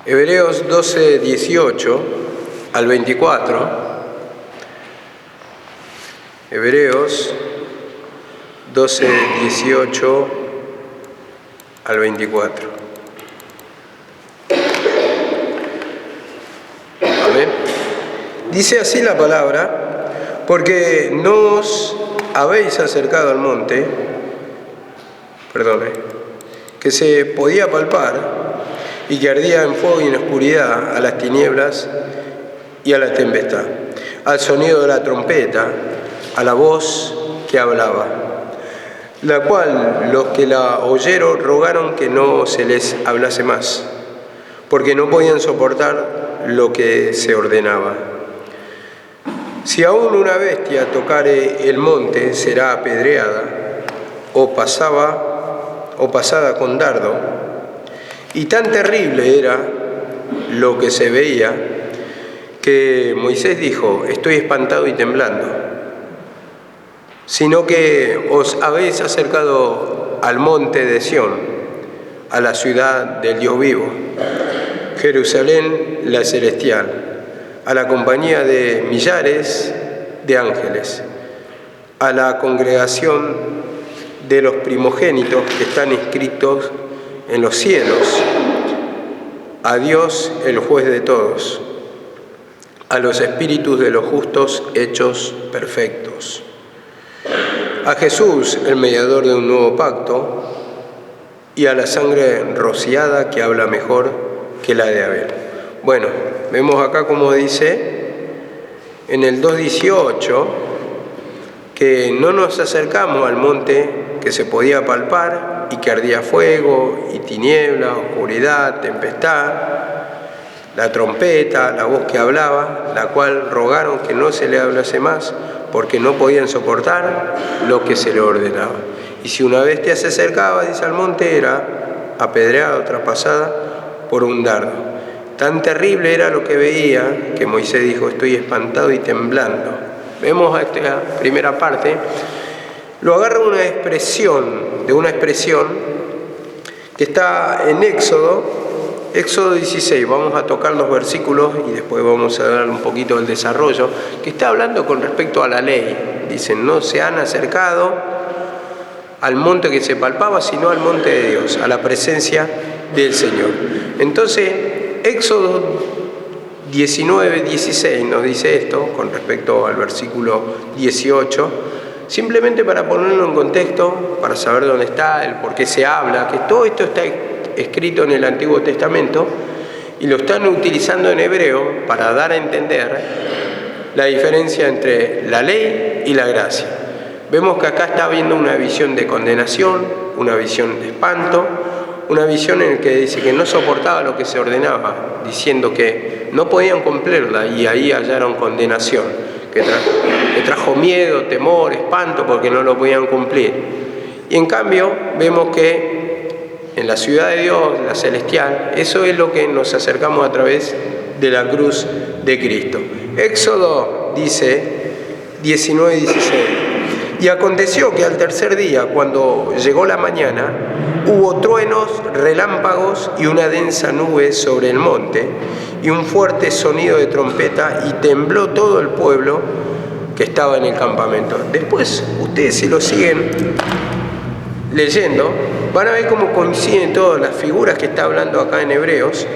Hebreos 12, 18 al 24. Hebreos 12, 18 al 24. Amén. Dice así la palabra: porque no os habéis acercado al monte, que se podía palpar y que ardía en fuego y en oscuridad, a las tinieblas y a la tempestad, al sonido de la trompeta, a la voz que hablaba, la cual los que la oyeron rogaron que no se les hablase más, porque no podían soportar lo que se ordenaba. Si aún una bestia tocare el monte, será apedreada o pasada con dardo. Y tan terrible era lo que se veía que Moisés dijo: estoy espantado y temblando. Sino que os habéis acercado al monte de Sión, a la ciudad del Dios vivo, Jerusalén la celestial, a la compañía de millares de ángeles, a la congregación de los primogénitos que están inscritos en los cielos, a Dios el juez de todos, a los espíritus de los justos hechos perfectos, a Jesús el mediador de un nuevo pacto, y a la sangre rociada que habla mejor que la de Abel. Bueno, vemos acá como dice en el 2:18 que no nos acercamos al monte que se podía palpar y que ardía fuego y tiniebla, oscuridad, tempestad, la trompeta, la voz que hablaba, la cual rogaron que no se le hablase más, porque no podían soportar lo que se le ordenaba. Y si una bestia se acercaba, dice, al monte, era apedreada o traspasada por un dardo. Tan terrible era lo que veía que Moisés dijo: estoy espantado y temblando. Vemos esta primera parte. Lo agarra de una expresión que está en Éxodo 16. Vamos a tocar los versículos y después vamos a dar un poquito del desarrollo, que está hablando con respecto a la ley. Dicen: no se han acercado al monte que se palpaba, sino al monte de Dios, a la presencia del Señor. Entonces, Éxodo 19, 16 nos dice esto con respecto al versículo 18, simplemente para ponerlo en contexto, para saber dónde está, el por qué se habla, que todo esto está escrito en el Antiguo Testamento y lo están utilizando en hebreo para dar a entender la diferencia entre la ley y la gracia. Vemos que acá está habiendo una visión de condenación, una visión de espanto, una visión en la que dice que no soportaba lo que se ordenaba, diciendo que no podían cumplirla, y ahí hallaron condenación, que trajo miedo, temor, espanto, porque no lo podían cumplir. Y en cambio vemos que en la ciudad de Dios, la celestial, eso es lo que nos acercamos a través de la cruz de Cristo. Éxodo dice 19, 16. Y aconteció que al tercer día, cuando llegó la mañana, hubo truenos, relámpagos y una densa nube sobre el monte, y un fuerte sonido de trompeta, y tembló todo el pueblo que estaba en el campamento. Después, ustedes, si lo siguen leyendo, van a ver cómo coinciden todas las figuras que está hablando acá en Hebreos,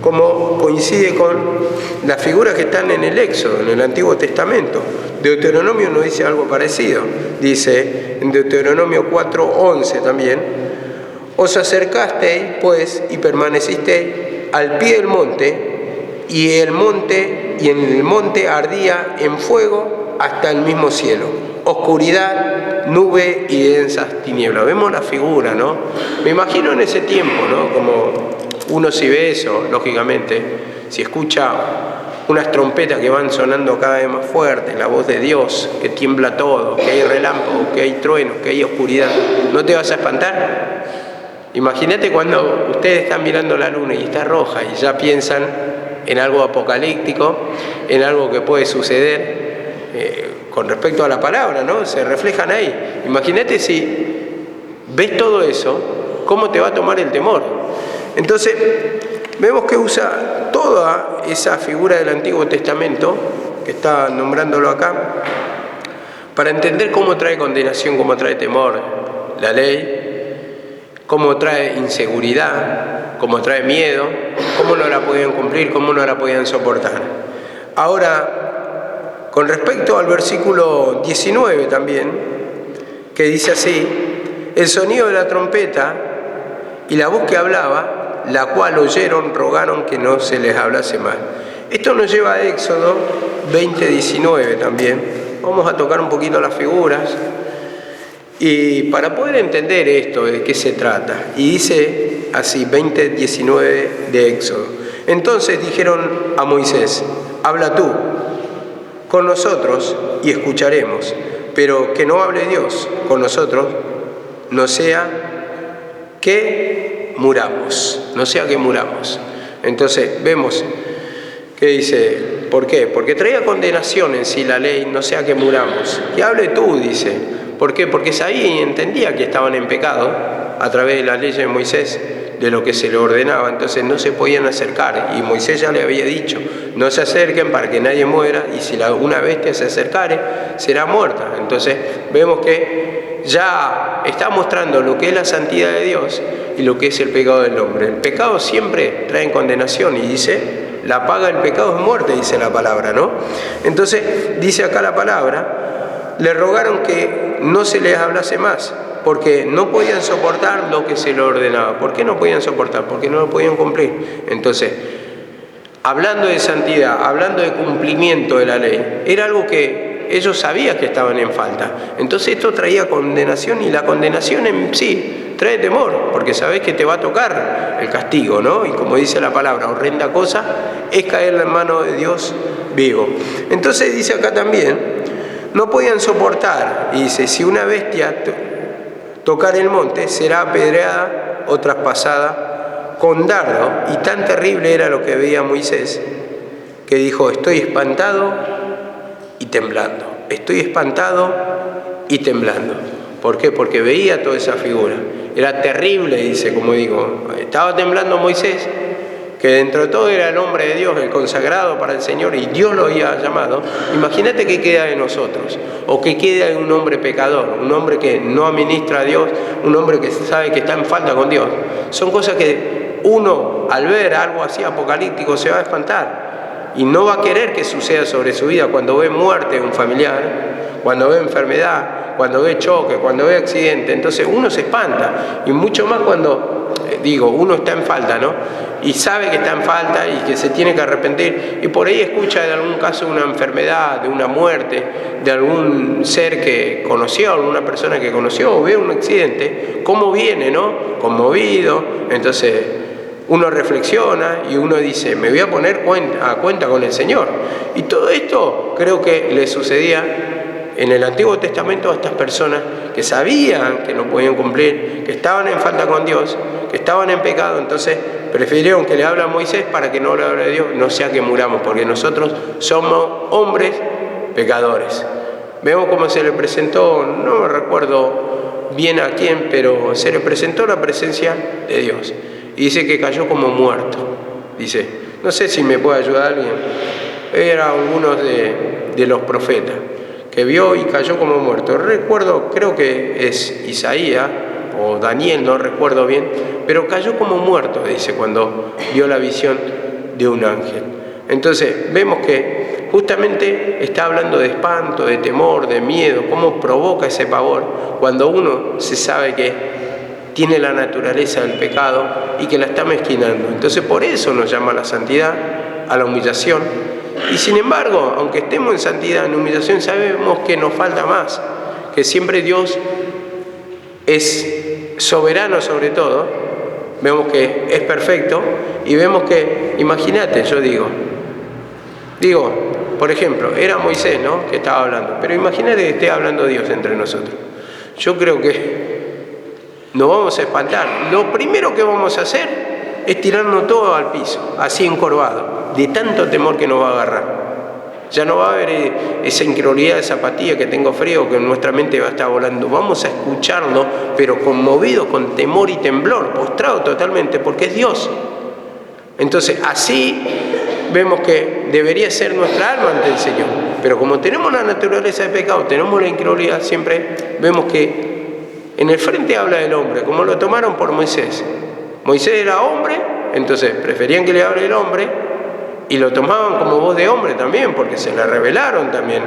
cómo coincide con las figuras que están en el Éxodo, en el Antiguo Testamento. Deuteronomio nos dice algo parecido. Dice en Deuteronomio 4:11 también: os acercasteis, pues, y permanecisteis al pie del monte, y en el monte ardía en fuego hasta el mismo cielo, oscuridad, nube y densas tinieblas. Vemos la figura, ¿no? Me imagino en ese tiempo, ¿no? Como uno, si ve eso, lógicamente, si escucha unas trompetas que van sonando cada vez más fuerte, la voz de Dios, que tiembla todo, que hay relámpagos, que hay truenos, que hay oscuridad, ¿no te vas a espantar? Imagínate cuando ustedes están mirando la luna y está roja y ya piensan en algo apocalíptico, en algo que puede suceder con respecto a la palabra, ¿no? Se reflejan ahí. Imagínate si ves todo eso, ¿cómo te va a tomar el temor? Entonces, vemos que usa toda esa figura del Antiguo Testamento, que está nombrándolo acá, para entender cómo trae condenación, cómo trae temor la ley, cómo trae inseguridad, cómo trae miedo, cómo no la podían cumplir, cómo no la podían soportar. Ahora, con respecto al versículo 19 también, que dice así: el sonido de la trompeta y la voz que hablaba, la cual oyeron, rogaron que no se les hablase más. Esto nos lleva a Éxodo 20:19 también. Vamos a tocar un poquito las figuras y para poder entender esto, de qué se trata. Y dice así, 20:19 de Éxodo: entonces dijeron a Moisés: habla tú con nosotros y escucharemos, pero que no hable Dios con nosotros, no sea que muramos, no sea que muramos. Entonces vemos que dice, ¿por qué? Porque traía condenación en sí la ley, no sea que muramos. Que hable tú, dice. ¿Por qué? Porque Isaí entendía que estaban en pecado a través de la ley de Moisés, de lo que se le ordenaba, entonces no se podían acercar, y Moisés ya le había dicho: no se acerquen para que nadie muera, y si una bestia se acercare, será muerta. Entonces vemos que ya está mostrando lo que es la santidad de Dios y lo que es el pecado del hombre. El pecado siempre trae condenación, y dice: la paga del pecado es muerte, dice la palabra, ¿no? Entonces dice acá la palabra: le rogaron que no se les hablase más, porque no podían soportar lo que se le ordenaba. ¿Por qué no podían soportar? Porque no lo podían cumplir. Entonces, hablando de santidad, hablando de cumplimiento de la ley, era algo que ellos sabían que estaban en falta. Entonces esto traía condenación, y la condenación en sí trae temor, porque sabés que te va a tocar el castigo, ¿no? Y como dice la palabra, horrenda cosa es caer en la mano de Dios vivo. Entonces dice acá también, no podían soportar, y dice: si una bestia tocar el monte, será apedreada o traspasada con dardo. Y tan terrible era lo que veía Moisés, que dijo: estoy espantado y temblando. Estoy espantado y temblando. ¿Por qué? Porque veía toda esa figura. Era terrible, dice, como digo. Estaba temblando Moisés, que dentro de todo era el hombre de Dios, el consagrado para el Señor, y Dios lo había llamado. Imagínate qué queda de nosotros, o qué queda de un hombre pecador, un hombre que no administra a Dios, un hombre que sabe que está en falta con Dios. Son cosas que uno, al ver algo así apocalíptico, se va a espantar, y no va a querer que suceda sobre su vida. Cuando ve muerte de un familiar, cuando ve enfermedad, cuando ve choque, cuando ve accidente, entonces uno se espanta, y mucho más cuando, uno está en falta, ¿no? Y sabe que está en falta y que se tiene que arrepentir, y por ahí escucha de algún caso de una enfermedad, de una muerte, de algún ser que conoció, alguna persona que conoció, o ve un accidente, cómo viene, ¿no? Conmovido. Entonces uno reflexiona y uno dice: me voy a poner a cuenta con el Señor. Y todo esto creo que le sucedía en el Antiguo Testamento a estas personas que sabían que no podían cumplir, que estaban en falta con Dios, que estaban en pecado. Entonces prefirieron que le hable a Moisés para que no le hable a Dios, no sea que muramos, porque nosotros somos hombres pecadores. Vemos cómo se le presentó, no me recuerdo bien a quién, pero se le presentó la presencia de Dios, y dice que cayó como muerto. Dice, no sé si me puede ayudar alguien, era uno de los profetas, que vio y cayó como muerto. Recuerdo, creo que es Isaías o Daniel, no recuerdo bien, pero cayó como muerto, dice, cuando vio la visión de un ángel. Entonces vemos que justamente está hablando de espanto, de temor, de miedo, cómo provoca ese pavor cuando uno se sabe que tiene la naturaleza del pecado y que la está mezquinando. Entonces por eso nos llama a la santidad, a la humillación. Y sin embargo, aunque estemos en santidad, en humillación, sabemos que nos falta más, que siempre Dios es soberano sobre todo. Vemos que es perfecto, y vemos que, imagínate, yo digo, por ejemplo, era Moisés, ¿no?, que estaba hablando, pero imagínate que esté hablando Dios entre nosotros. Yo creo que nos vamos a espantar. Lo primero que vamos a hacer es tirarnos todo al piso, así encorvado, de tanto temor que nos va a agarrar. Ya no va a haber esa incredulidad, esa apatía, que tengo frío, que nuestra mente va a estar volando. Vamos a escucharlo, pero conmovidos, con temor y temblor, postrado totalmente, porque es Dios. Entonces, así vemos que debería ser nuestra alma ante el Señor. Pero como tenemos la naturaleza de pecado, tenemos la incredulidad, siempre vemos que en el frente habla del hombre, como lo tomaron por Moisés. Moisés era hombre, entonces preferían que le hable el hombre y lo tomaban como voz de hombre también, porque se le revelaron también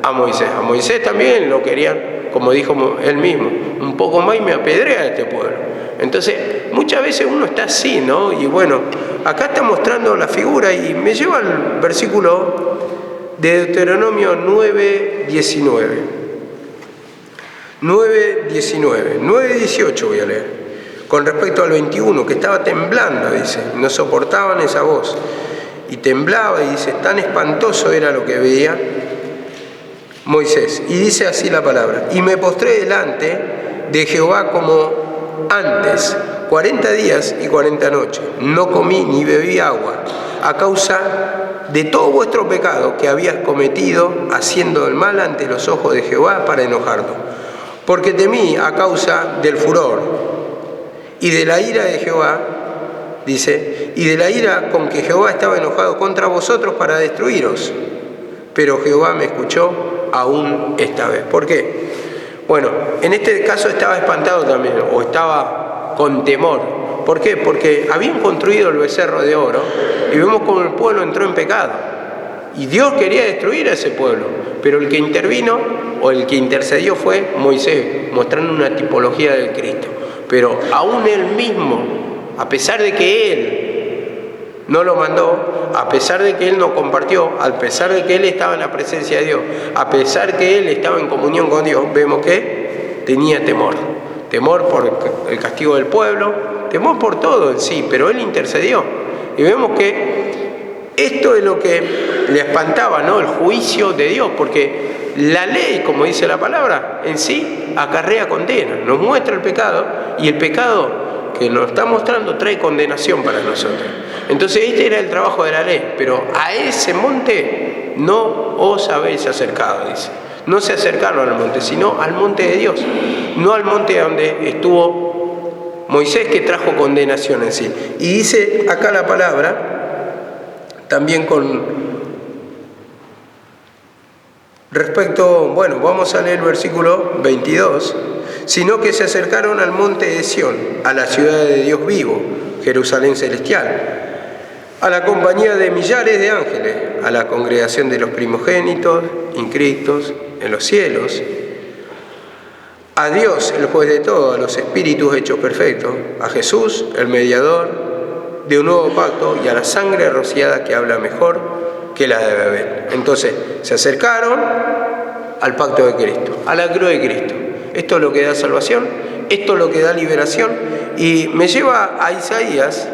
a Moisés. A Moisés también lo querían, como dijo él mismo, un poco más y me apedrea este pueblo. Entonces, muchas veces uno está así, ¿no? Y bueno, acá está mostrando la figura y me lleva al versículo de Deuteronomio 9:19. 9:19. 9:18 voy a leer. Con respecto al 21, que estaba temblando, dice, no soportaban esa voz. Y temblaba, y dice, tan espantoso era lo que veía Moisés. Y dice así la palabra: y me postré delante de Jehová como antes, 40 días y 40 noches. No comí ni bebí agua, a causa de todo vuestro pecado que habías cometido, haciendo el mal ante los ojos de Jehová para enojarlo. Porque temí a causa del furor y de la ira de Jehová, dice, y de la ira con que Jehová estaba enojado contra vosotros para destruiros. Pero Jehová me escuchó aún esta vez. ¿Por qué? Bueno, en este caso estaba espantado también, o estaba con temor. ¿Por qué? Porque habían construido el becerro de oro y vemos cómo el pueblo entró en pecado. Y Dios quería destruir a ese pueblo, pero el que intervino o el que intercedió fue Moisés, mostrando una tipología del Cristo. Pero aún él mismo, a pesar de que él no lo mandó, a pesar de que él no compartió, a pesar de que él estaba en la presencia de Dios, a pesar que él estaba en comunión con Dios, vemos que tenía temor. Temor por el castigo del pueblo, temor por todo en sí, pero él intercedió. Y vemos que esto es lo que le espantaba, ¿no? El juicio de Dios, porque la ley, como dice la palabra, en sí acarrea condena, nos muestra el pecado, y el pecado que nos está mostrando trae condenación para nosotros. Entonces este era el trabajo de la ley, pero a ese monte no os habéis acercado, dice. No se acercaron al monte, sino al monte de Dios, no al monte donde estuvo Moisés, que trajo condenación en sí. Y dice acá la palabra, también con respecto, bueno, vamos a leer el versículo 22, sino que se acercaron al monte de Sión, a la ciudad de Dios vivo, Jerusalén celestial, a la compañía de millares de ángeles, a la congregación de los primogénitos, inscritos en los cielos, a Dios, el juez de todo, a los espíritus hechos perfectos, a Jesús, el mediador de un nuevo pacto, y a la sangre rociada que habla mejor que la de Abel. Entonces, se acercaron al pacto de Cristo, a la cruz de Cristo. Esto es lo que da salvación, esto es lo que da liberación, y me lleva a Isaías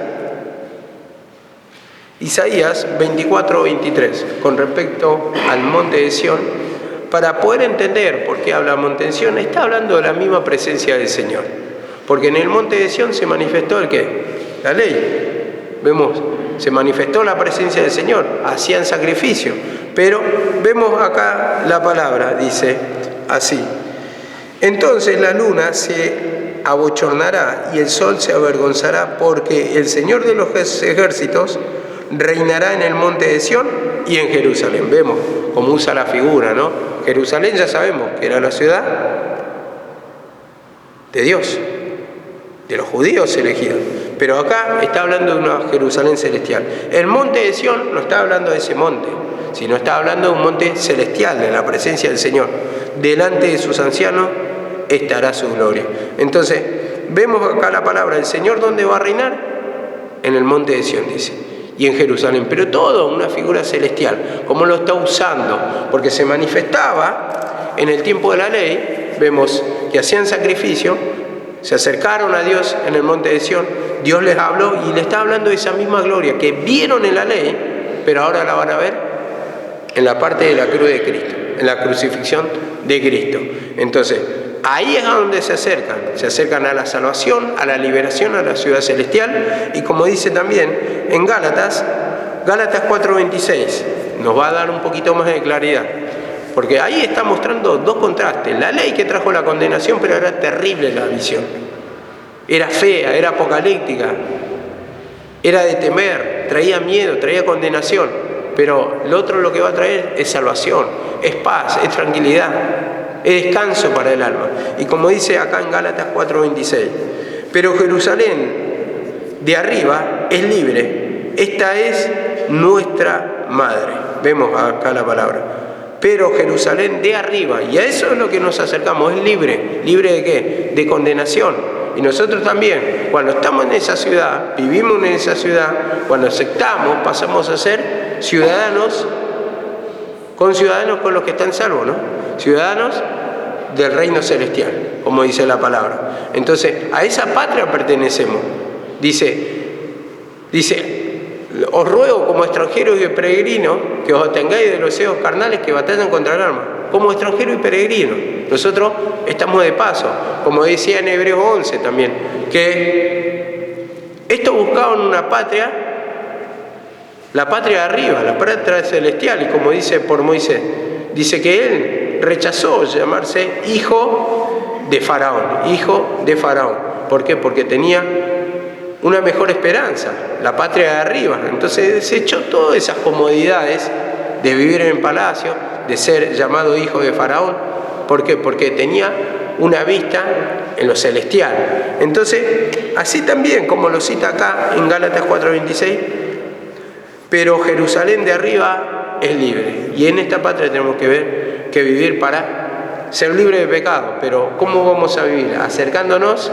24:23, con respecto al monte de Sión, para poder entender por qué habla monte de Sión. Está hablando de la misma presencia del Señor, porque en el monte de Sión se manifestó el ¿qué? La ley. Vemos, se manifestó la presencia del Señor, hacían sacrificio, pero vemos acá la palabra, dice así: entonces la luna se abochornará y el sol se avergonzará, porque el Señor de los ejércitos reinará en el monte de Sión y en Jerusalén. Vemos cómo usa la figura, ¿no? Jerusalén ya sabemos que era la ciudad de Dios, de los judíos elegidos, pero acá está hablando de una Jerusalén celestial. El monte de Sión no está hablando de ese monte, sino está hablando de un monte celestial, de la presencia del Señor. Delante de sus ancianos estará su gloria. Entonces, vemos acá la palabra: ¿el Señor dónde va a reinar? En el monte de Sión, dice, y en Jerusalén, pero todo una figura celestial, como lo está usando, porque se manifestaba en el tiempo de la ley. Vemos que hacían sacrificio, se acercaron a Dios en el monte de Sión, Dios les habló y le está hablando de esa misma gloria que vieron en la ley, pero ahora la van a ver en la parte de la cruz de Cristo, en la crucifixión de Cristo. Entonces, ahí es a donde se acercan a la salvación, a la liberación, a la ciudad celestial. Y como dice también en Gálatas 4:26, nos va a dar un poquito más de claridad, porque ahí está mostrando dos contrastes: la ley que trajo la condenación, pero era terrible la visión, era fea, era apocalíptica, era de temer, traía miedo, traía condenación, pero lo otro lo que va a traer es salvación, es paz, es tranquilidad, es descanso para el alma. Y como dice acá en Gálatas 4:26, pero Jerusalén de arriba es libre, esta es nuestra madre. Vemos acá la palabra. Pero Jerusalén de arriba, y a eso es lo que nos acercamos, es libre. ¿Libre de qué? De condenación. Y nosotros también, cuando estamos en esa ciudad, vivimos en esa ciudad, cuando aceptamos, pasamos a ser ciudadanos con los que están salvos, ¿no? Ciudadanos del reino celestial, como dice la palabra. Entonces, a esa patria pertenecemos. Dice, os ruego como extranjeros y peregrinos que os atengáis de los deseos carnales que batallan contra el alma. Como extranjero y peregrino. Nosotros estamos de paso, como decía en Hebreos 11 también, que estos buscaban una patria, la patria de arriba, la patria celestial, y como dice por Moisés, dice que él rechazó llamarse hijo de Faraón, hijo de Faraón. ¿Por qué? Porque tenía una mejor esperanza, la patria de arriba. Entonces desechó todas esas comodidades de vivir en el palacio, de ser llamado hijo de Faraón. ¿Por qué? Porque tenía una vista en lo celestial. Entonces, así también, como lo cita acá en Gálatas 4:26, pero Jerusalén de arriba es libre. Y en esta patria tenemos que vivir para ser libres de pecado. Pero ¿cómo vamos a vivir? Acercándonos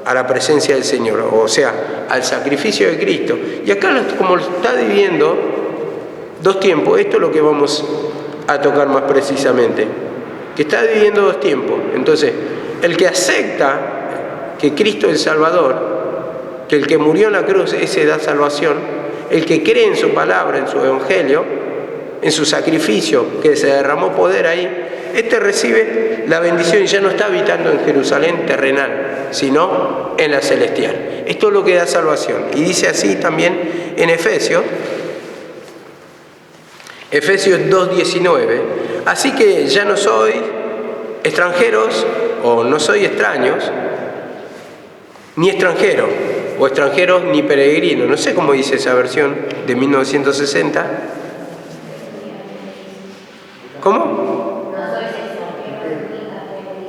a la presencia del Señor, o sea, al sacrificio de Cristo. Y acá, como lo está dividiendo dos tiempos, esto es lo que vamos a tocar más precisamente, que está dividiendo dos tiempos. Entonces, el que acepta que Cristo es el Salvador, que el que murió en la cruz, ese da salvación, el que cree en su palabra, en su evangelio, en su sacrificio, que se derramó poder ahí, este recibe la bendición y ya no está habitando en Jerusalén terrenal, sino en la celestial. Esto es lo que da salvación. Y dice así también en Efesios 2:19. Así que ya no soy extranjeros, o no soy extraños, ni extranjeros, o extranjeros ni peregrinos. No sé cómo dice esa versión de 1960. ¿Cómo?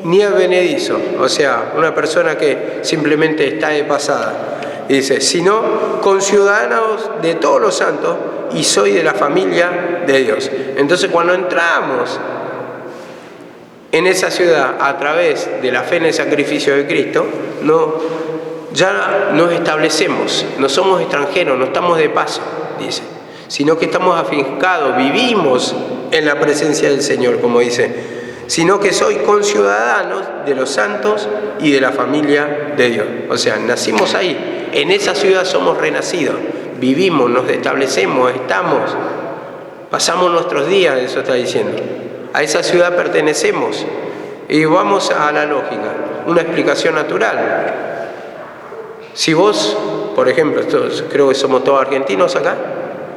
Ni advenedizo, o sea, una persona que simplemente está de pasada. Y dice, sino conciudadanos de todos los santos y soy de la familia de Dios. Entonces, cuando entramos en esa ciudad a través de la fe en el sacrificio de Cristo, ya nos establecemos, no somos extranjeros, no estamos de paso, dice, sino que estamos afincados, vivimos en la presencia del Señor, como dice, sino que soy conciudadanos de los santos y de la familia de Dios. O sea, nacimos ahí, en esa ciudad somos renacidos, vivimos, nos establecemos, estamos, pasamos nuestros días, eso está diciendo. A esa ciudad pertenecemos. Y vamos a la lógica, una explicación natural. Si vos, por ejemplo, creo que somos todos argentinos acá,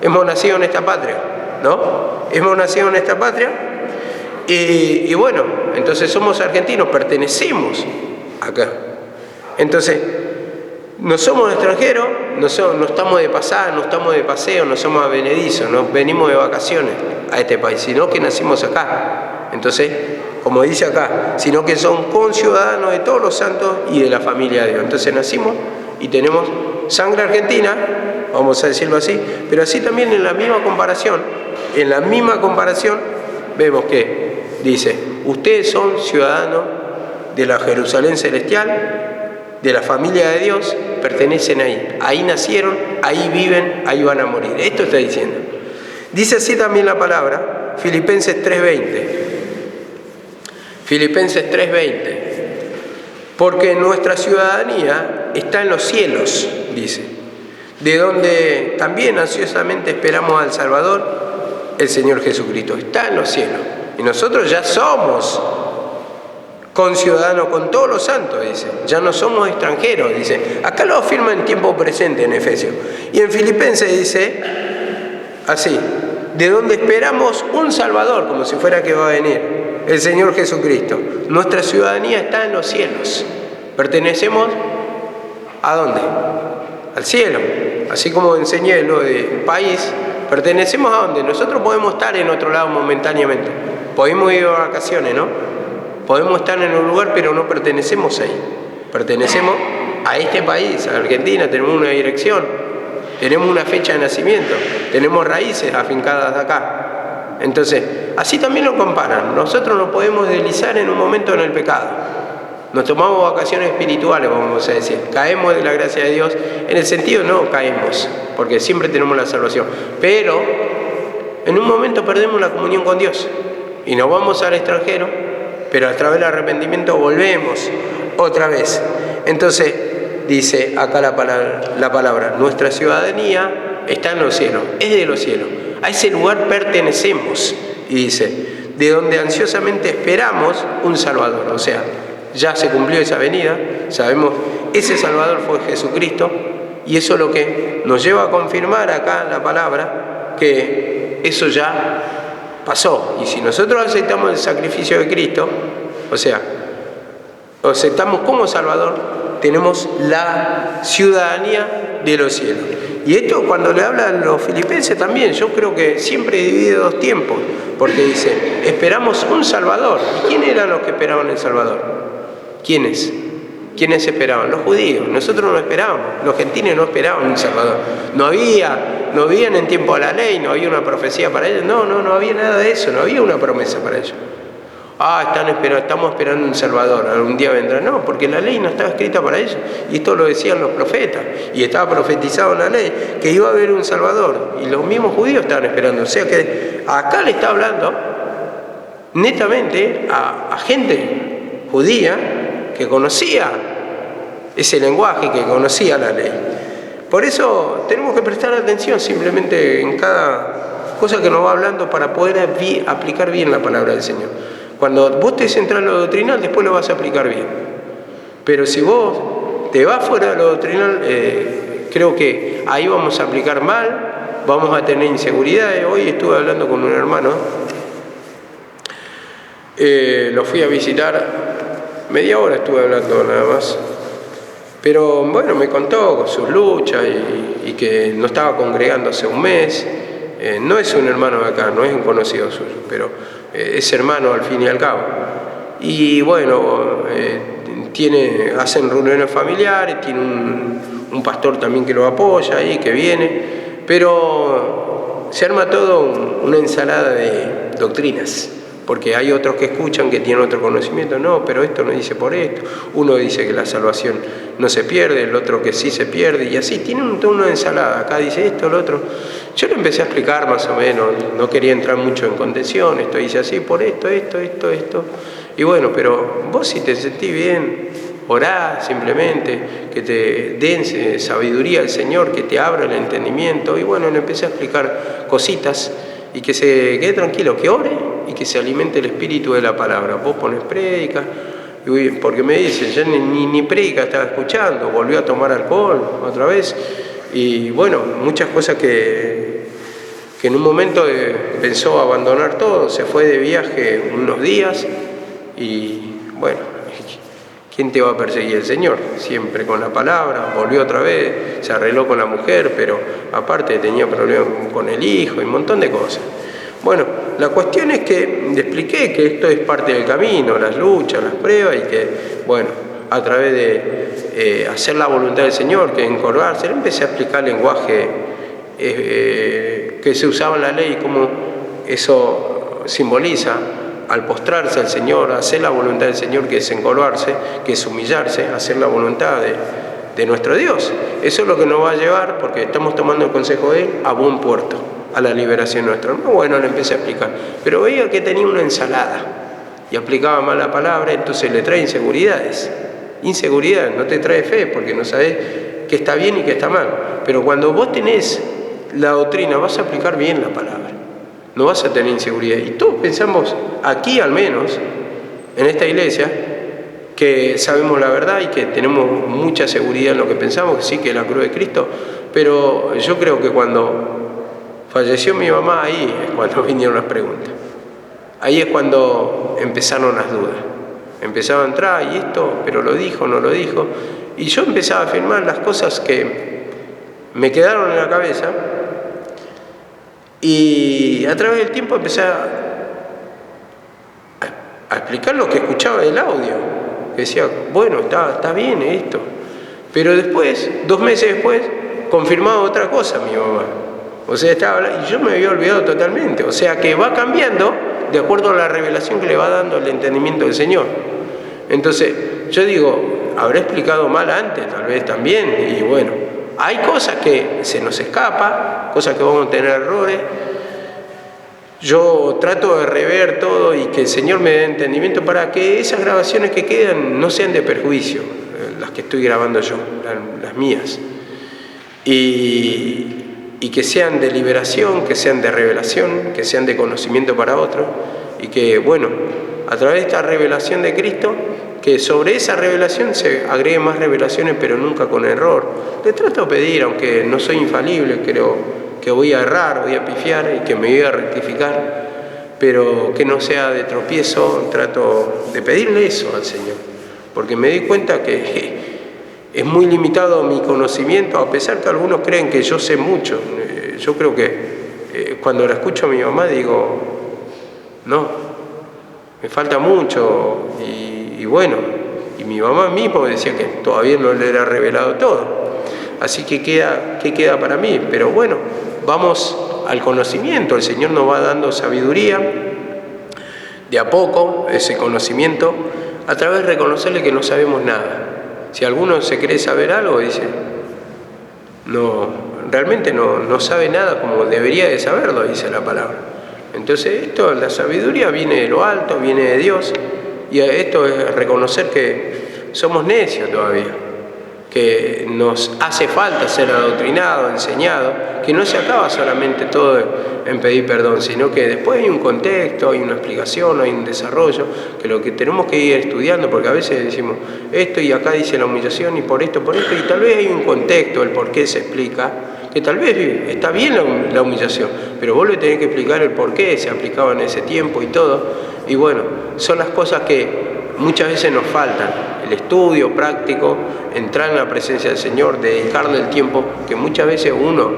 hemos nacido en esta patria, ¿no? Hemos nacido en esta patria y bueno, entonces somos argentinos, pertenecemos acá. Entonces, no somos extranjeros, no estamos de pasada, no estamos de paseo, no somos advenedizos, no venimos de vacaciones a este país, sino que nacimos acá. Entonces, como dice acá, sino que son conciudadanos de todos los santos y de la familia de Dios. Entonces nacimos y tenemos sangre argentina, vamos a decirlo así, pero así también en la misma comparación, vemos que dice, ustedes son ciudadanos de la Jerusalén celestial, de la familia de Dios, pertenecen ahí nacieron, ahí viven, ahí van a morir. Esto está diciendo. Dice así también la palabra, Filipenses 3:20. Filipenses 3:20. Porque nuestra ciudadanía está en los cielos, dice, de donde también ansiosamente esperamos al Salvador, el Señor Jesucristo. Está en los cielos. Y nosotros ya somos conciudadanos con todos los santos, dice. Ya no somos extranjeros, dice. Acá lo afirma en tiempo presente en Efesios. Y en Filipenses dice así, de donde esperamos un Salvador, como si fuera que va a venir, el Señor Jesucristo. Nuestra ciudadanía está en los cielos. Pertenecemos ¿a dónde? Al cielo. así como enseñé lo de país, pertenecemos a dónde. Nosotros podemos estar en otro lado momentáneamente, podemos ir de vacaciones, ¿no? Podemos estar en un lugar, pero no pertenecemos ahí. Pertenecemos a este país, a Argentina, tenemos una dirección, tenemos una fecha de nacimiento, tenemos raíces afincadas acá. Entonces, así también lo comparan. Nosotros nos podemos deslizar en un momento en el pecado. Nos tomamos vacaciones espirituales, vamos a decir. Caemos de la gracia de Dios. En el sentido no caemos, porque siempre tenemos la salvación. Pero en un momento perdemos la comunión con Dios y nos vamos al extranjero, pero a través del arrepentimiento volvemos otra vez. Entonces, dice acá la palabra, nuestra ciudadanía está en los cielos, es de los cielos. A ese lugar pertenecemos. Y dice, de donde ansiosamente esperamos un Salvador. O sea, ya se cumplió esa venida, sabemos, ese Salvador fue Jesucristo, y eso es lo que nos lleva a confirmar acá la palabra, que eso ya pasó. Y si nosotros aceptamos el sacrificio de Cristo, o sea, lo aceptamos como Salvador, tenemos la ciudadanía de los cielos. Y esto cuando le hablan a los filipenses también, yo creo que siempre divide dos tiempos, porque dice, esperamos un Salvador. ¿Y quién eran los que esperaban el Salvador? ¿Quiénes? ¿Quiénes esperaban? Los judíos. Nosotros no esperábamos, los gentiles no esperaban un Salvador. No habían en tiempo de la ley, no había una profecía para ellos, no había nada de eso, no había una promesa para ellos. Estamos esperando un Salvador, algún día vendrá. No, porque la ley no estaba escrita para ellos. Y esto lo decían los profetas. Y estaba profetizado en la ley que iba a haber un Salvador. Y los mismos judíos estaban esperando. O sea que acá le está hablando netamente a gente judía que conocía ese lenguaje, que conocía la ley. Por eso tenemos que prestar atención simplemente en cada cosa que nos va hablando para poder aplicar bien la palabra del Señor. Cuando vos te centrás en lo doctrinal, después lo vas a aplicar bien. Pero si vos te vas fuera de lo doctrinal, creo que ahí vamos a aplicar mal, vamos a tener inseguridades. Hoy estuve hablando con un hermano, lo fui a visitar, media hora estuve hablando nada más. Pero bueno, me contó sus luchas y que no estaba congregando hace un mes. No es un hermano de acá, no es un conocido suyo, pero es hermano al fin y al cabo. Y bueno, hacen reuniones familiares, tiene un pastor también que lo apoya ahí, que viene, pero se arma todo una ensalada de doctrinas. Porque hay otros que escuchan que tienen otro conocimiento, no, pero esto no dice por esto. Uno dice que la salvación no se pierde, el otro que sí se pierde, y así, tiene una ensalada. Acá dice esto, el otro. Yo le empecé a explicar más o menos, no quería entrar mucho en contención, esto dice así, por esto. Y bueno, pero vos si te sentís bien, orá simplemente, que te den sabiduría al Señor, que te abra el entendimiento. Y bueno, le empecé a explicar cositas y que se quede tranquilo, que ore y que se alimente el espíritu de la palabra. Vos pones prédica, porque me dicen, ya ni prédica estaba escuchando, volvió a tomar alcohol otra vez. Y bueno, muchas cosas que en un momento pensó abandonar todo, se fue de viaje unos días y bueno, ¿quién te va a perseguir? El Señor, siempre con la palabra. Volvió otra vez, se arregló con la mujer, pero aparte tenía problemas con el hijo y un montón de cosas. Bueno, la cuestión es que le expliqué que esto es parte del camino, las luchas, las pruebas, y que, bueno, a través de hacer la voluntad del Señor, que encorvarse, le empecé a explicar el lenguaje que se usaba en la ley, cómo eso simboliza al postrarse al Señor, hacer la voluntad del Señor, que es encorvarse, que es humillarse, hacer la voluntad de nuestro Dios. Eso es lo que nos va a llevar, porque estamos tomando el consejo de Él, a buen puerto, a la liberación nuestra. Bueno, le empecé a explicar, pero veía que tenía una ensalada y aplicaba mal la palabra, entonces le trae inseguridades. Inseguridad no te trae fe, porque no sabes qué está bien y qué está mal. Pero cuando vos tenés la doctrina, vas a aplicar bien la palabra, no vas a tener inseguridad. Y todos pensamos, aquí al menos, en esta iglesia, que sabemos la verdad y que tenemos mucha seguridad en lo que pensamos, que sí, que es la cruz de Cristo. Pero yo creo que cuando falleció mi mamá, ahí es cuando vinieron las preguntas. Ahí es cuando empezaron las dudas. Empezaba a entrar, y esto, pero lo dijo, no lo dijo. Y yo empezaba a afirmar las cosas que me quedaron en la cabeza y a través del tiempo empecé a explicar lo que escuchaba del audio. Decía, bueno, está bien esto. Pero después, 2 meses después, confirmaba otra cosa mi mamá. O sea, estaba hablando, y yo me había olvidado totalmente. O sea, que va cambiando de acuerdo a la revelación que le va dando el entendimiento del Señor. Entonces, yo digo, habré explicado mal antes, tal vez también, y bueno, hay cosas que se nos escapan, cosas que vamos a tener errores. Yo trato de rever todo y que el Señor me dé entendimiento para que esas grabaciones que quedan no sean de perjuicio, las que estoy grabando yo, las mías. Y que sean de liberación, que sean de revelación, que sean de conocimiento para otros. Y que, bueno, a través de esta revelación de Cristo, que sobre esa revelación se agreguen más revelaciones, pero nunca con error. Le trato de pedir, aunque no soy infalible, creo que voy a errar, voy a pifiar y que me voy a rectificar, pero que no sea de tropiezo. Trato de pedirle eso al Señor, porque me di cuenta que es muy limitado mi conocimiento, a pesar que algunos creen que yo sé mucho. Yo creo que cuando la escucho a mi mamá digo, no, me falta mucho, y bueno, y mi mamá misma decía que todavía no le era revelado todo. Así que ¿qué queda para mí? Pero bueno, vamos al conocimiento. El Señor nos va dando sabiduría, de a poco, ese conocimiento, a través de reconocerle que no sabemos nada. Si alguno se cree saber algo, dice, no, realmente no sabe nada como debería de saberlo, dice la palabra. Entonces la sabiduría viene de lo alto, viene de Dios, y esto es reconocer que somos necios todavía, que nos hace falta ser adoctrinado, enseñado, que no se acaba solamente todo en pedir perdón, sino que después hay un contexto, hay una explicación, hay un desarrollo, que lo que tenemos que ir estudiando, porque a veces decimos esto y acá dice la humillación y por esto, y tal vez hay un contexto, el por qué se explica, que tal vez está bien la humillación, pero vos le tenés que explicar el por qué se aplicaba en ese tiempo y todo, y bueno, son las cosas que muchas veces nos faltan, el estudio práctico, entrar en la presencia del Señor, dedicarle el tiempo, que muchas veces uno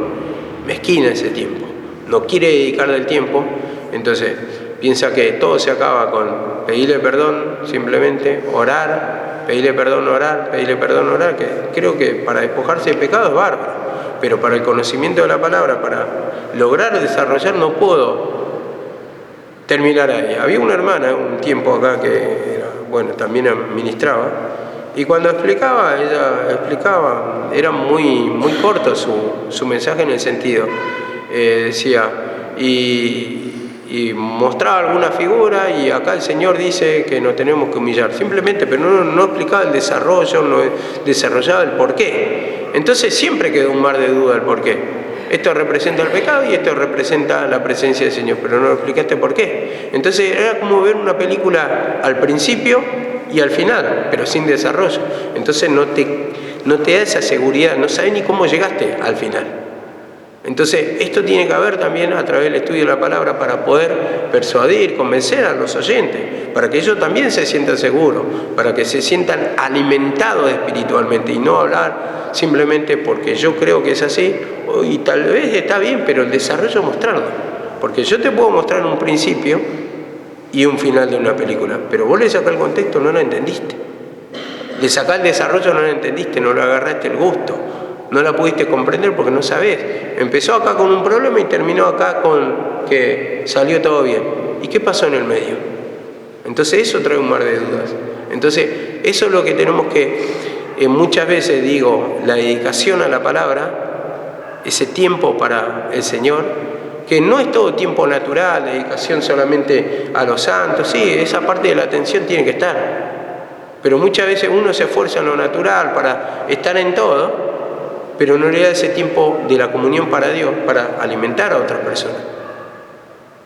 mezquina ese tiempo, no quiere dedicarle el tiempo, entonces piensa que todo se acaba con pedirle perdón, simplemente orar, pedirle perdón, orar, que creo que para despojarse de pecado es bárbaro, pero para el conocimiento de la palabra, para lograr desarrollar, no puedo terminar ahí. Había una hermana un tiempo acá que era, bueno, también ministraba, y cuando explicaba, era muy corto su mensaje en el sentido, decía, y mostraba alguna figura, y acá el Señor dice que nos tenemos que humillar, simplemente, pero no explicaba el desarrollo, no desarrollaba el porqué. Entonces siempre quedó un mar de duda el porqué. Esto representa el pecado y esto representa la presencia del Señor, pero no explicaste por qué. Entonces era como ver una película al principio y al final, pero sin desarrollo. Entonces no te da esa seguridad, no sabes ni cómo llegaste al final. Entonces esto tiene que haber también a través del estudio de la palabra para poder persuadir, convencer a los oyentes, para que ellos también se sientan seguros, para que se sientan alimentados espiritualmente y no hablar simplemente porque yo creo que es así, y tal vez está bien, pero el desarrollo mostrarlo. Porque yo te puedo mostrar un principio y un final de una película, pero vos le sacás el contexto, no lo entendiste. Le sacás el desarrollo, no lo entendiste, no le agarraste el gusto, no la pudiste comprender porque no sabés. Empezó acá con un problema y terminó acá con que salió todo bien. ¿Y qué pasó en el medio? Entonces eso trae un mar de dudas. Entonces eso es lo que tenemos que... muchas veces digo, la dedicación a la palabra, ese tiempo para el Señor, que no es todo tiempo natural, dedicación solamente a los santos, sí, esa parte de la atención tiene que estar, pero muchas veces uno se esfuerza en lo natural para estar en todo, pero no le da ese tiempo de la comunión para Dios, para alimentar a otras personas.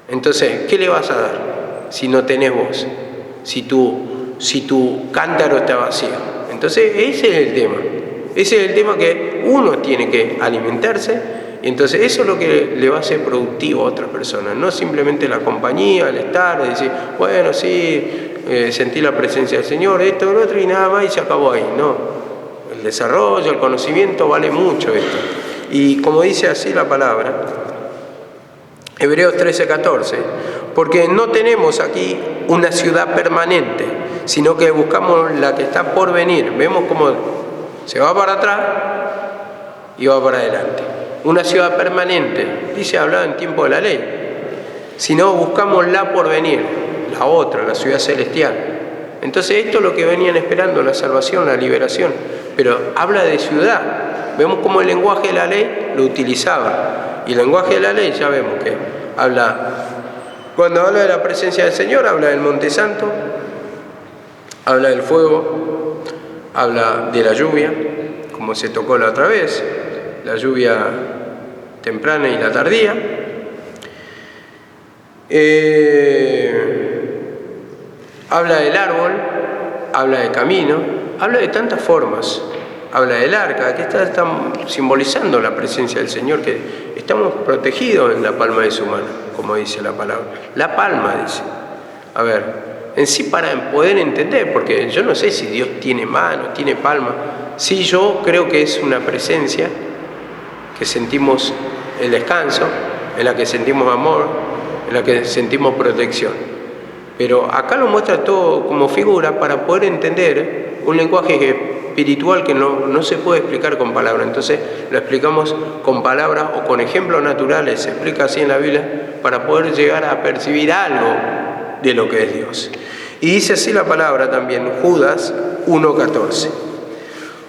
Entonces, ¿qué le vas a dar si no tenés voz? Si tu cántaro está vacío. Entonces ese es el tema que uno tiene que alimentarse, y entonces eso es lo que le va a hacer productivo a otras personas, no simplemente la compañía, el estar, decir, bueno, sí, sentí la presencia del Señor, esto, lo otro, y nada más, y se acabó ahí. No, el desarrollo, el conocimiento vale mucho esto. Y como dice así la palabra, Hebreos 13:14, porque no tenemos aquí una ciudad permanente, sino que buscamos la que está por venir. Vemos cómo se va para atrás y va para adelante. Una ciudad permanente, dice, hablaba en tiempo de la ley. Si no, buscamos la por venir, la otra, la ciudad celestial. Entonces esto es lo que venían esperando, la salvación, la liberación. Pero habla de ciudad. Vemos cómo el lenguaje de la ley lo utilizaba. Y el lenguaje de la ley ya vemos que habla, cuando habla de la presencia del Señor, habla del Monte Santo, habla del fuego, habla de la lluvia, como se tocó la otra vez, la lluvia temprana y la tardía. Habla del árbol, habla del camino, habla de tantas formas, habla del arca, que está simbolizando la presencia del Señor, que estamos protegidos en la palma de su mano, como dice la palabra. La palma, dice. A ver, en sí para poder entender, porque yo no sé si Dios tiene mano, tiene palma. Sí, yo creo que es una presencia que sentimos el descanso, en la que sentimos amor, en la que sentimos protección. Pero acá lo muestra todo como figura para poder entender un lenguaje espiritual que no se puede explicar con palabras. Entonces lo explicamos con palabras o con ejemplos naturales, se explica así en la Biblia, para poder llegar a percibir algo de lo que es Dios. Y dice así la palabra también, Judas 1:14.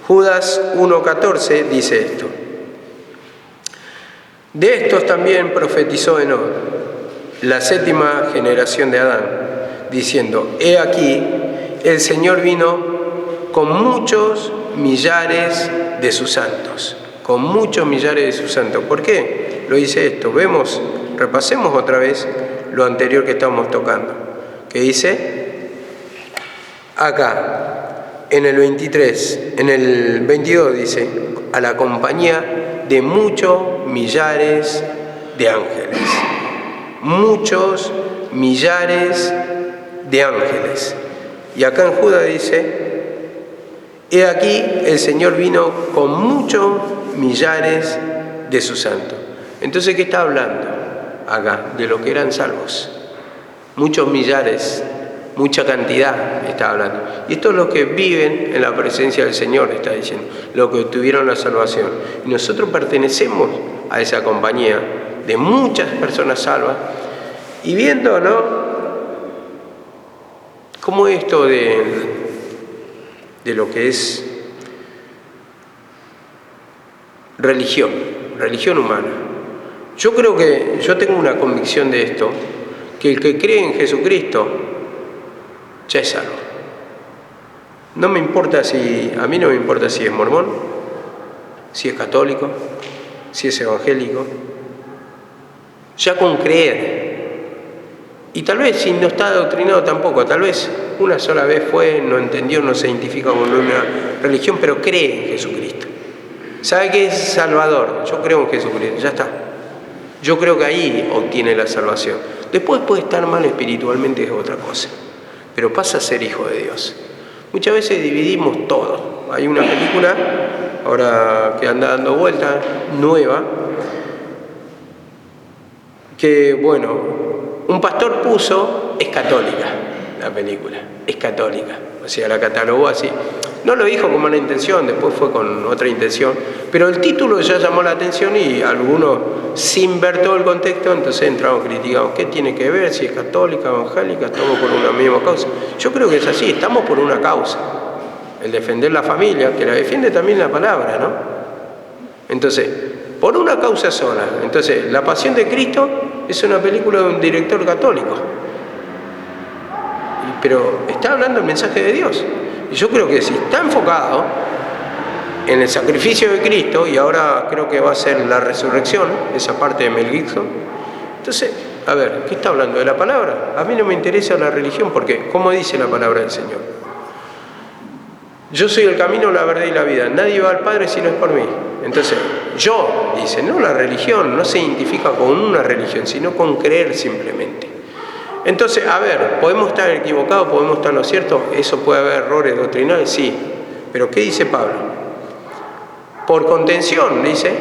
Judas 1:14 dice esto. De estos también profetizó Enoc, la séptima generación de Adán, diciendo, he aquí, el Señor vino con muchos millares de sus santos. Con muchos millares de sus santos. ¿Por qué lo dice esto? Repasemos otra vez lo anterior que estamos tocando. Que dice, acá, en el 22 dice, a la compañía de muchos millares de ángeles. Muchos millares de ángeles. Y acá en Judas dice, he aquí el Señor vino con muchos millares de sus santos. Entonces, ¿qué está hablando acá? De lo que eran salvos. Muchos millares, mucha cantidad está hablando. Y esto es lo que viven en la presencia del Señor, está diciendo, lo que obtuvieron la salvación. Y nosotros pertenecemos a esa compañía de muchas personas salvas. Y viendo, ¿no?, cómo esto de lo que es religión humana. Yo creo que, yo tengo una convicción de esto, que el que cree en Jesucristo ya es salvo. A mí no me importa si es mormón, si es católico, si es evangélico, ya con creer. Y tal vez si no está adoctrinado tampoco, tal vez una sola vez fue, no entendió, no se identifica con una religión, pero cree en Jesucristo. ¿Sabe qué es Salvador? Yo creo en Jesucristo, ya está. Yo creo que ahí obtiene la salvación. Después puede estar mal espiritualmente, es otra cosa. Pero pasa a ser hijo de Dios. Muchas veces dividimos todo. Hay una película, ahora que anda dando vueltas, nueva, que, bueno, un pastor puso, es católica la película, es católica, o sea, la catalogó así. No lo dijo con mala intención, después fue con otra intención, pero el título ya llamó la atención y algunos, sin ver todo el contexto, entonces entramos criticando, ¿qué tiene que ver? Si es católica, evangélica, estamos por una misma causa. Yo creo que es así, estamos por una causa, el defender la familia, que la defiende también la palabra, ¿no? Entonces, por una causa sola. Entonces, La Pasión de Cristo es una película de un director católico, pero está hablando el mensaje de Dios. Y yo creo que si está enfocado en el sacrificio de Cristo, y ahora creo que va a ser la resurrección, esa parte de Mel Gibson, entonces, a ver, ¿qué está hablando? ¿De la palabra? A mí no me interesa la religión, porque, ¿cómo dice la palabra del Señor? Yo soy el camino, la verdad y la vida. Nadie va al Padre si no es por mí. Entonces, yo, dice, no la religión, no se identifica con una religión, sino con creer simplemente. Entonces, a ver, ¿podemos estar equivocados? ¿Podemos estar en lo cierto? ¿Eso puede haber errores doctrinales? Sí. Pero ¿qué dice Pablo? Por contención, dice,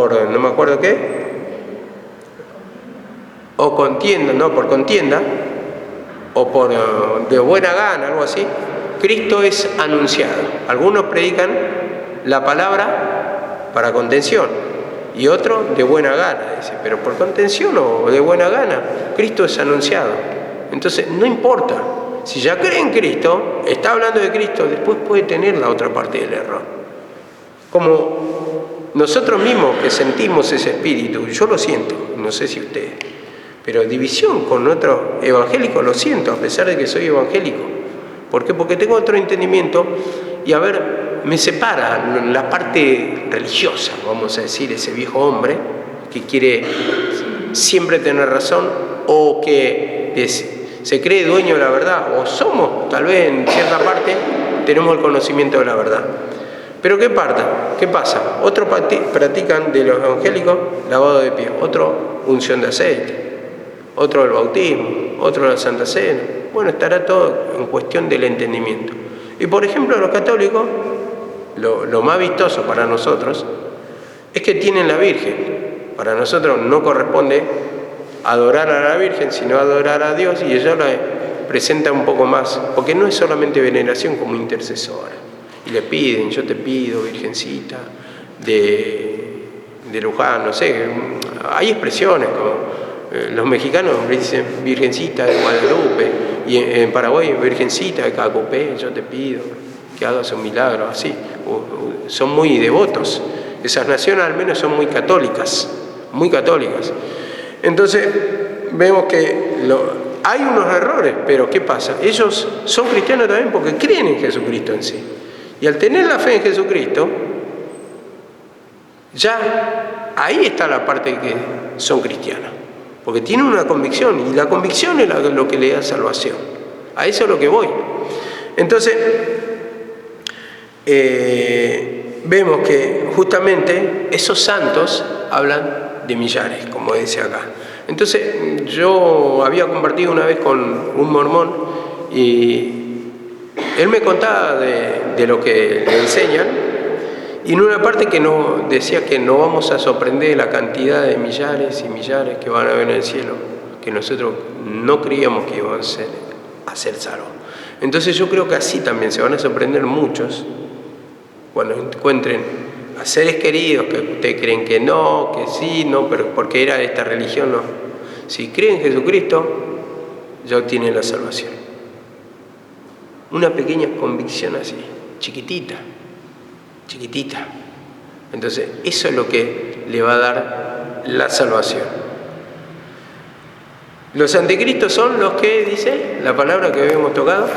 por no me acuerdo qué, o contienda, no, por contienda, o por de buena gana, algo así, Cristo es anunciado. Algunos predican la palabra para contención y otros de buena gana, dice, pero por contención o de buena gana, Cristo es anunciado. Entonces, no importa, si ya cree en Cristo, está hablando de Cristo, después puede tener la otra parte del error. Como nosotros mismos que sentimos ese espíritu, yo lo siento, no sé si ustedes, pero división con otro evangélico lo siento, a pesar de que soy evangélico. ¿Por qué? Porque tengo otro entendimiento y, a ver, me separa la parte religiosa, vamos a decir, ese viejo hombre que quiere siempre tener razón o que se cree dueño de la verdad, o somos, tal vez en cierta parte, tenemos el conocimiento de la verdad. Pero ¿qué pasa? Otros practican de los evangélicos lavado de pies, otro unción de aceite, otro el bautismo, otro la Santa Cena. Bueno, estará todo en cuestión del entendimiento. Y por ejemplo, los católicos, lo más vistoso para nosotros es que tienen la Virgen. Para nosotros no corresponde adorar a la Virgen, sino adorar a Dios, y ella la presenta un poco más, porque no es solamente veneración como intercesora. Y le piden, yo te pido, Virgencita, de Luján, no sé, hay expresiones como los mexicanos dicen Virgencita de Guadalupe, y en Paraguay Virgencita de Cacupé, yo te pido que hagas un milagro, así. Son muy devotos. Esas naciones al menos son muy católicas, muy católicas. Entonces vemos que hay unos errores, pero ¿qué pasa? Ellos son cristianos también porque creen en Jesucristo en sí. Y al tener la fe en Jesucristo, ya ahí está la parte de que son cristianos. Porque tienen una convicción, y la convicción es lo que le da salvación. A eso es lo que voy. Entonces, vemos que justamente esos santos hablan de millares, como dice acá. Entonces, yo había compartido una vez con un mormón y él me contaba de lo que le enseñan, y en una parte que no, decía que no vamos a sorprender la cantidad de millares y millares que van a ver en el cielo, que nosotros no creíamos que iban a ser salvos. Entonces yo creo que así también se van a sorprender muchos cuando encuentren a seres queridos que ustedes creen que no, que sí, no, pero porque era de esta religión, no. Si creen en Jesucristo, ya obtienen la salvación. Una pequeña convicción así, chiquitita. Entonces, eso es lo que le va a dar la salvación. Los anticristos son los que, dice la palabra que habíamos tocado,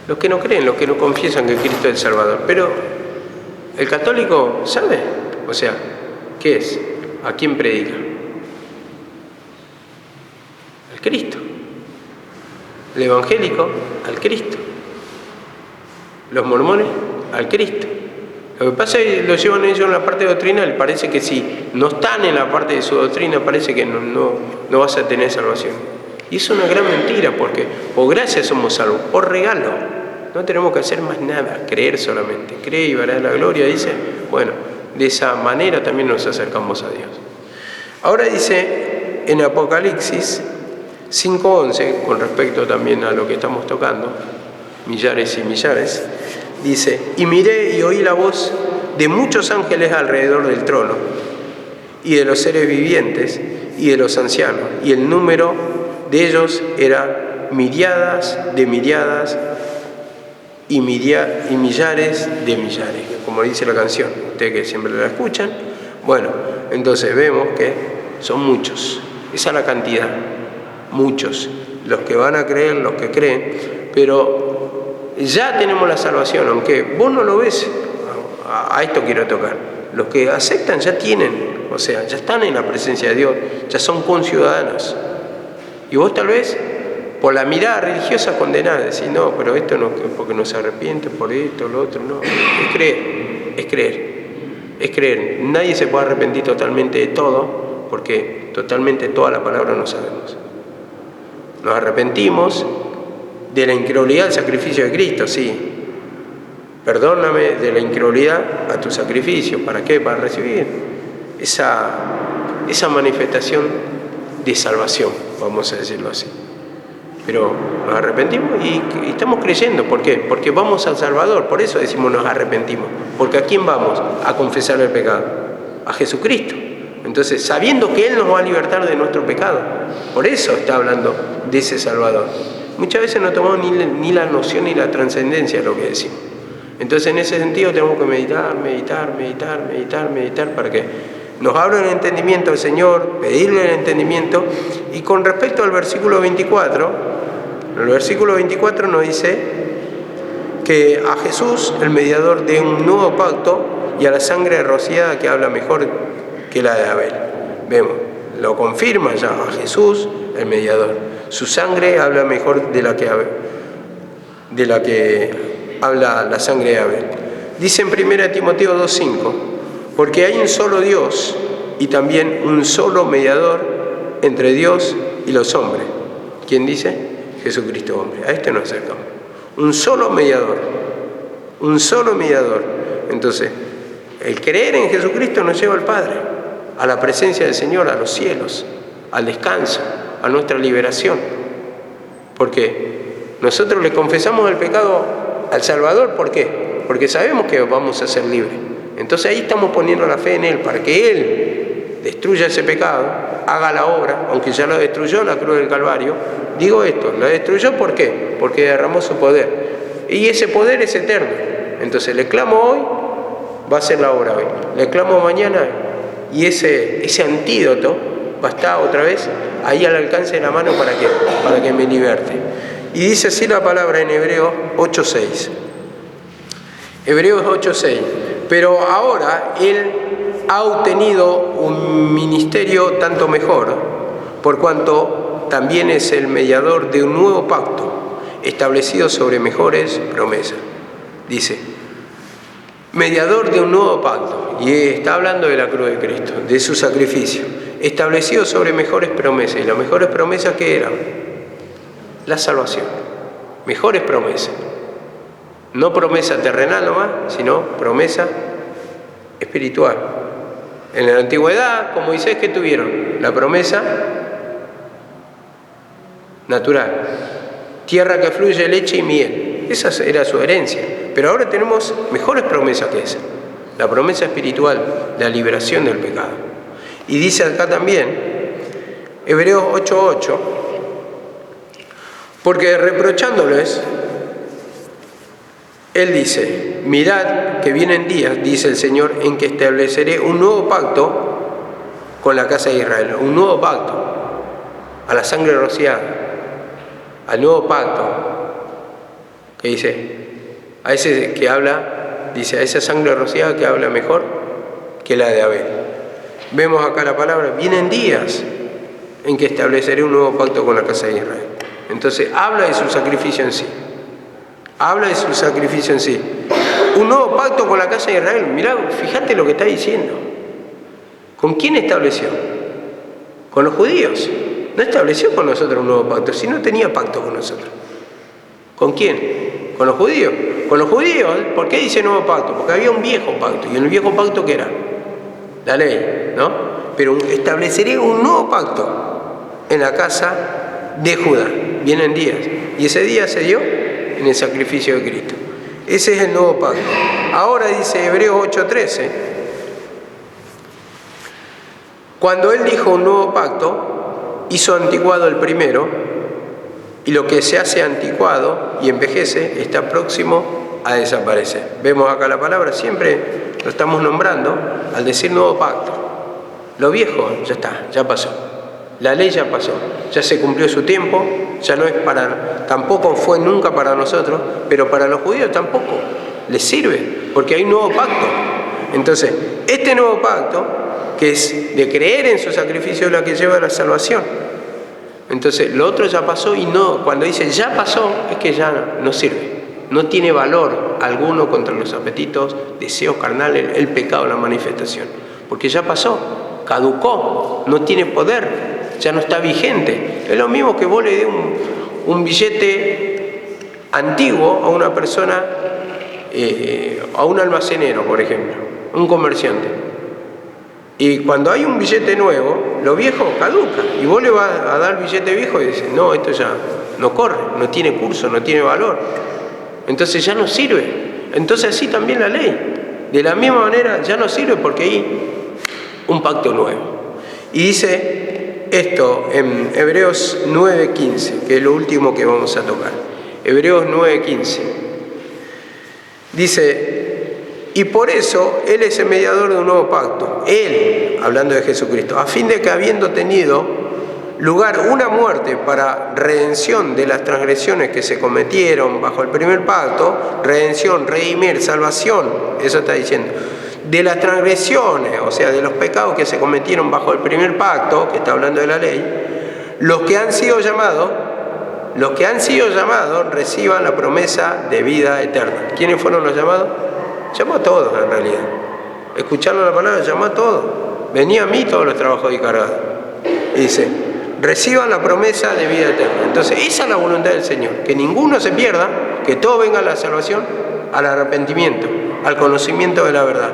los que no creen, los que no confiesan que Cristo es el Salvador. Pero el católico sabe, o sea, ¿qué es? ¿A quién predica? Al Cristo. El evangélico, al Cristo. Los mormones, al Cristo. Lo que pasa es que lo llevan ellos en la parte doctrinal. Parece que si no están en la parte de su doctrina, parece que no vas a tener salvación. Y es una gran mentira, porque por gracia somos salvos, por regalo. No tenemos que hacer más nada, creer solamente. Cree y verás la gloria, dice. Bueno, de esa manera también nos acercamos a Dios. Ahora dice en Apocalipsis 5:11, con respecto también a lo que estamos tocando, millares y millares, dice: y miré y oí la voz de muchos ángeles alrededor del trono, y de los seres vivientes, y de los ancianos, y el número de ellos era miriadas de miriadas, y millares de millares, como dice la canción, ustedes que siempre la escuchan. Bueno, entonces vemos que son muchos, esa es la cantidad, muchos, los que van a creer, los que creen, pero ya tenemos la salvación, aunque vos no lo ves. A esto quiero tocar. Los que aceptan ya tienen, o sea, ya están en la presencia de Dios, ya son conciudadanos. Y vos tal vez, por la mirada religiosa, condenás, decís: no, pero esto no, porque no se arrepiente, por esto, lo otro, no. Es creer, es creer, es creer. Nadie se puede arrepentir totalmente de todo, porque totalmente toda la palabra no sabemos. Nos arrepentimos de la incredulidad del sacrificio de Cristo, sí, perdóname de la incredulidad a tu sacrificio. ¿Para qué? Para recibir esa manifestación de salvación, vamos a decirlo así. Pero nos arrepentimos y estamos creyendo. ¿Por qué? Porque vamos al Salvador. Por eso decimos nos arrepentimos. Porque ¿a quién vamos? A confesar el pecado. A Jesucristo. Entonces, sabiendo que Él nos va a libertar de nuestro pecado. Por eso está hablando de ese Salvador. Muchas veces no tomamos ni la noción ni la trascendencia de lo que decimos. Entonces, en ese sentido tenemos que meditar para que nos abra el entendimiento al Señor, pedirle el entendimiento. Y con respecto al versículo 24, el versículo 24 nos dice que a Jesús, el mediador de un nuevo pacto, y a la sangre rociada que habla mejor que la de Abel. Vemos, lo confirma ya a Jesús, el mediador. Su sangre habla mejor de la que habla la sangre de Abel. Dice en 1 Timoteo 2:5, porque hay un solo Dios y también un solo mediador entre Dios y los hombres. ¿Quién dice? Jesucristo hombre. A este nos acercamos. Un solo mediador. Un solo mediador. Entonces, el creer en Jesucristo nos lleva al Padre, a la presencia del Señor, a los cielos, al descanso, a nuestra liberación. Porque nosotros le confesamos el pecado al Salvador. ¿Por qué? Porque sabemos que vamos a ser libres. Entonces ahí estamos poniendo la fe en Él, para que Él destruya ese pecado, haga la obra, aunque ya lo destruyó en la cruz del Calvario. Digo esto, lo destruyó ¿por qué? Porque derramó su poder. Y ese poder es eterno. Entonces le clamo hoy, va a hacer la obra hoy. Le clamo mañana y ese antídoto va a estar otra vez ahí al alcance de la mano para que me liberte. Y dice así la palabra en Hebreos 8:6. Hebreos 8:6. Pero ahora Él ha obtenido un ministerio tanto mejor, por cuanto también es el mediador de un nuevo pacto, establecido sobre mejores promesas. Dice, mediador de un nuevo pacto, y está hablando de la cruz de Cristo, de su sacrificio, establecido sobre mejores promesas. ¿Y las mejores promesas qué eran? La salvación. Mejores promesas. No promesa terrenal nomás, sino promesa espiritual. En la antigüedad, con Moisés, ¿qué tuvieron? La promesa natural. Tierra que fluye leche y miel. Esa era su herencia. Pero ahora tenemos mejores promesas que esa. La promesa espiritual, la liberación del pecado. Y dice acá también, Hebreos 8:8, porque reprochándoles, Él dice, mirad que vienen días, dice el Señor, en que estableceré un nuevo pacto con la casa de Israel. Un nuevo pacto, a la sangre rociada, al nuevo pacto, que dice, a ese que habla, dice, a esa sangre rociada que habla mejor que la de Abel. Vemos acá la palabra, vienen días en que estableceré un nuevo pacto con la casa de Israel. Entonces, habla de su sacrificio en sí. Habla de su sacrificio en sí. Un nuevo pacto con la casa de Israel. Mirá, fíjate lo que está diciendo. ¿Con quién estableció? Con los judíos. No estableció con nosotros un nuevo pacto, si no tenía pacto con nosotros. ¿Con quién? Con los judíos. Con los judíos, ¿por qué dice nuevo pacto? Porque había un viejo pacto. ¿Y el viejo pacto qué era? La ley, ¿no? Pero estableceré un nuevo pacto en la casa de Judá. Vienen días. Y ese día se dio en el sacrificio de Cristo. Ese es el nuevo pacto. Ahora dice Hebreos 8:13, cuando Él dijo un nuevo pacto, hizo anticuado el primero, y lo que se hace anticuado y envejece está próximo a desaparecer. Vemos acá la palabra, siempre lo estamos nombrando al decir nuevo pacto. Lo viejo ya está, ya pasó. La ley ya pasó, ya se cumplió su tiempo, ya no es tampoco fue nunca para nosotros, pero para los judíos tampoco les sirve, porque hay un nuevo pacto. Entonces, este nuevo pacto, que es de creer en su sacrificio, es la que lleva a la salvación. Entonces, lo otro ya pasó y no, cuando dice ya pasó, es que ya no sirve. No tiene valor alguno contra los apetitos, deseos carnales, el pecado, la manifestación. Porque ya pasó, caducó, no tiene poder. Ya no está vigente. Es lo mismo que vos le dé un billete antiguo a una persona a un almacenero, por ejemplo, un comerciante. Y cuando hay un billete nuevo, lo viejo caduca. Y vos le vas a dar el billete viejo y dices, no, esto ya no corre, no tiene curso, no tiene valor. Entonces ya no sirve. Entonces así también la ley. De la misma manera ya no sirve porque hay un pacto nuevo. Y dice esto en Hebreos 9:15, que es lo último que vamos a tocar. Hebreos 9:15. Dice, y por eso Él es el mediador de un nuevo pacto. Él, hablando de Jesucristo, a fin de que habiendo tenido lugar una muerte para redención de las transgresiones que se cometieron bajo el primer pacto, redención, redimir, salvación, eso está diciendo, de las transgresiones, o sea, de los pecados que se cometieron bajo el primer pacto, que está hablando de la ley, los que han sido llamados reciban la promesa de vida eterna. ¿Quiénes fueron los llamados? Llamó a todos en realidad. Escucharon la palabra, llamó a todos. Venía a mí todos los trabajos y cargados. Y dice, reciban la promesa de vida eterna. Entonces, esa es la voluntad del Señor. Que ninguno se pierda, que todo venga a la salvación, al arrepentimiento, al conocimiento de la verdad,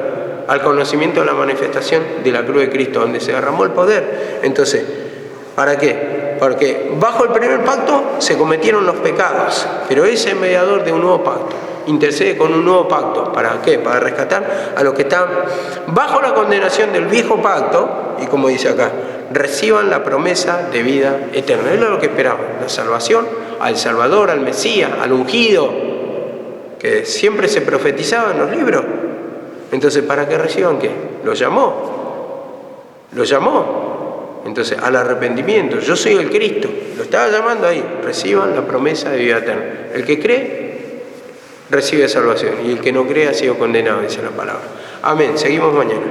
al conocimiento de la manifestación de la cruz de Cristo, donde se derramó el poder. Entonces, ¿para qué? Porque bajo el primer pacto se cometieron los pecados, pero ese es mediador de un nuevo pacto. Intercede con un nuevo pacto. ¿Para qué? Para rescatar a los que están bajo la condenación del viejo pacto y, como dice acá, reciban la promesa de vida eterna. Eso es lo que esperaban, la salvación, al Salvador, al Mesías, al ungido, que siempre se profetizaba en los libros. Entonces, ¿para qué reciban qué? Lo llamó. Entonces, al arrepentimiento. Yo soy el Cristo. Lo estaba llamando ahí. Reciban la promesa de vida eterna. El que cree recibe salvación, y el que no cree ha sido condenado, dice la palabra. Amén. Seguimos mañana.